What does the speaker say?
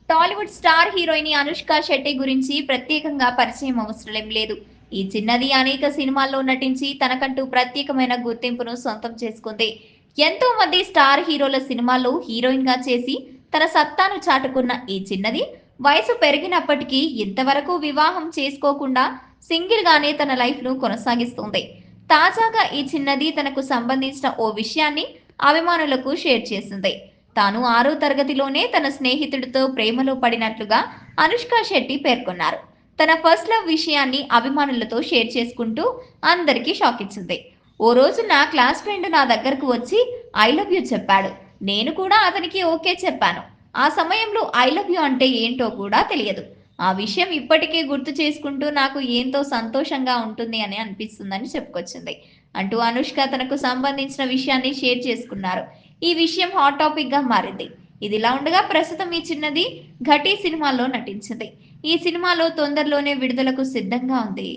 Tollywood star heroine Anushka Shetty గురించి ప్రత్యేకంగా పరిచయం అవసరం లేదు. ఈ చిన్నది అనేక సినిమాల్లో నటించి తనకంటూ ప్రత్యేకమైన గుర్తింపును సొంతం చేసుకుంది. ఎంతో మంది స్టార్ హీరోల సినిమాల్లో హీరోయిన్ గా చేసి తన సత్తాను చాటుకున్న ఈ చిన్నది వయసు పెరిగినప్పటికీ ఇంతవరకు వివాహం చేసుకోకుండా సింగిల్ గానే తన లైఫ్ ను కొనసాగిస్తుంది. తాజాగా ఈ చిన్నది తనకు సంబంధించిన ఓ విషయాన్ని అభిమానులకు షేర్ చేసింది. తాను 6వ తరగతిలోనే తన స్నేహితుడితో ప్రేమలో పడినట్లుగా అనుష్క శెట్టి పేర్కొన్నారు. తన ఫస్ట్ లవ్ విషయాన్ని అభిమానులతో షేర్ చేసుకుంటూ అందరికీ షాక్ ఇచ్చింది. ఓ రోజు నా క్లాస్ ఫ్రెండ్ నా దగ్గరకు వచ్చి ఐ లవ్ యూ చెప్పాడు. నేను కూడా అతనికి ఓకే చెప్పాను. ఆ సమయంలో ఐ లవ్ యూ అంటే ఏంటో కూడా తెలియదు. ఆ విషయం ఇప్పటికే గుర్తు చేసుకుంటూ నాకు ఎంతో సంతోషంగా ఉంటుంది అని అనిపిస్తుందని చెప్పుకొచ్చింది అంటూ అనుష్క తనకు సంబంధించిన విషయాన్ని షేర్ చేసుకున్నారు. ఈ విషయం హాట్ టాపిక్ గా మారింది. ఇదిలా ఉండగా ప్రస్తుతం ఈ చిన్నది ఘటీ సినిమాలో నటించింది. ఈ సినిమాలో తొందరలోనే విడుదలకు సిద్ధంగా ఉంది.